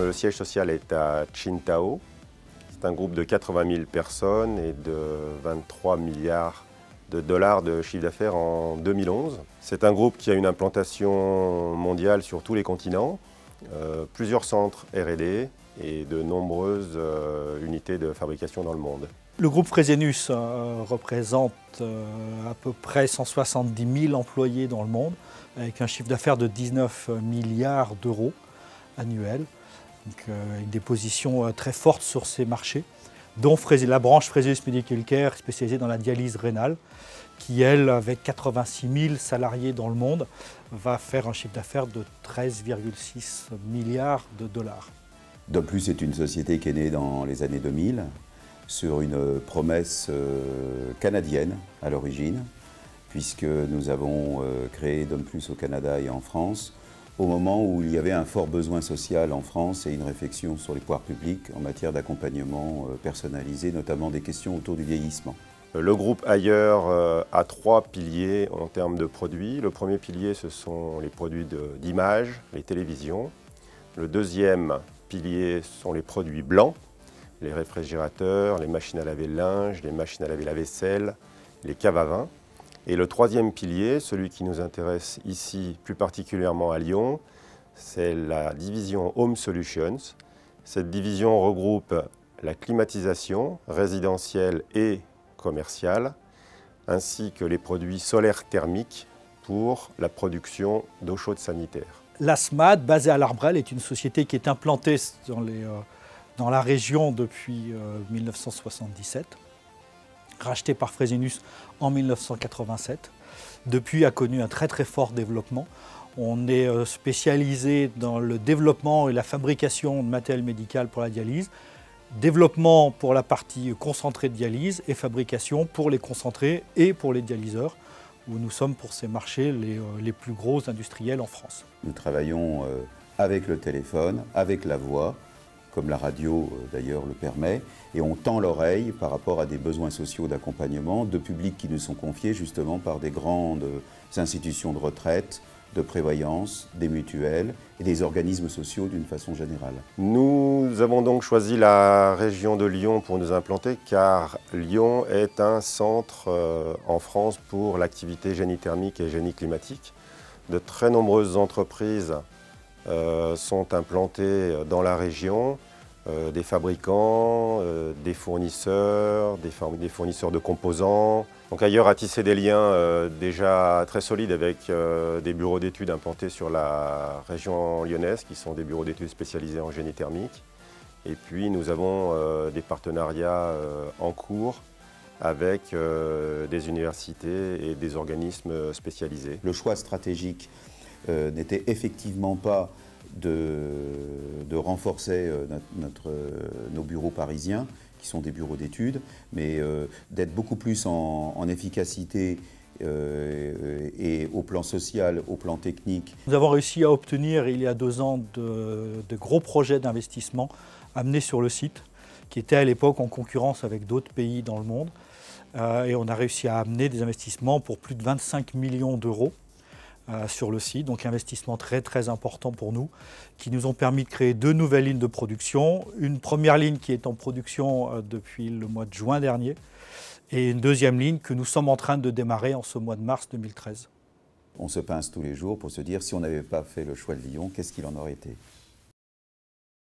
Le siège social est à Qingdao. C'est un groupe de 80 000 personnes et de 23 milliards de dollars de chiffre d'affaires en 2011. C'est un groupe qui a une implantation mondiale sur tous les continents, plusieurs centres R&D et de nombreuses unités de fabrication dans le monde. Le groupe Fresenius représente à peu près 170 000 employés dans le monde, avec un chiffre d'affaires de 19 milliards d'euros annuels. Donc, des positions très fortes sur ces marchés, dont la branche Fresenius Medical Care spécialisée dans la dialyse rénale, qui elle, avec 86 000 salariés dans le monde, va faire un chiffre d'affaires de 13,6 milliards de dollars. Domplus est une société qui est née dans les années 2000 sur une promesse canadienne à l'origine, puisque nous avons créé Domplus au Canada et en France au moment où il y avait un fort besoin social en France et une réflexion sur les pouvoirs publics en matière d'accompagnement personnalisé, notamment des questions autour du vieillissement. Le groupe Ailleurs a 3 piliers en termes de produits. Le premier pilier, ce sont les produits d'image, les télévisions. Le deuxième pilier sont les produits blancs, les réfrigérateurs, les machines à laver le linge, les machines à laver la vaisselle, les caves à vin. Et le troisième pilier, celui qui nous intéresse ici plus particulièrement à Lyon, c'est la division Home Solutions. Cette division regroupe la climatisation résidentielle et commerciale, ainsi que les produits solaires thermiques pour la production d'eau chaude sanitaire. L'ASMAD, basée à l'Arbrel, est une société qui est implantée dans la région depuis 1977, rachetée par Fresenius en 1987. Depuis, a connu un très fort développement. On est spécialisé dans le développement et la fabrication de matériel médical pour la dialyse, développement pour la partie concentrée de dialyse et fabrication pour les concentrés et pour les dialyseurs, où nous sommes pour ces marchés les plus gros industriels en France. Nous travaillons avec le téléphone, avec la voix, comme la radio d'ailleurs le permet, et on tend l'oreille par rapport à des besoins sociaux d'accompagnement de publics qui nous sont confiés justement par des grandes institutions de retraite, de prévoyance, des mutuelles et des organismes sociaux d'une façon générale. Nous avons donc choisi la région de Lyon pour nous implanter car Lyon est un centre en France pour l'activité génie thermique et génie climatique. De très nombreuses entreprises sont implantées dans la région, des fabricants, des fournisseurs, des fournisseurs de composants. Donc Ailleurs a tissé des liens déjà très solides avec des bureaux d'études implantés sur la région lyonnaise, qui sont des bureaux d'études spécialisés en génie thermique. Et puis nous avons des partenariats en cours avec des universités et des organismes spécialisés. Le choix stratégique n'était effectivement pas de renforcer nos bureaux parisiens, qui sont des bureaux d'études, mais d'être beaucoup plus en efficacité et au plan social, au plan technique. Nous avons réussi à obtenir, il y a 2 ans, de gros projets d'investissement amenés sur le site, qui étaient à l'époque en concurrence avec d'autres pays dans le monde. Et on a réussi à amener des investissements pour plus de 25 millions d'euros sur le site, donc investissement très important pour nous, qui nous ont permis de créer 2 nouvelles lignes de production. Une première ligne qui est en production depuis le mois de juin dernier, et une deuxième ligne que nous sommes en train de démarrer en ce mois de mars 2013. On se pince tous les jours pour se dire si on n'avait pas fait le choix de Lyon, qu'est-ce qu'il en aurait été ?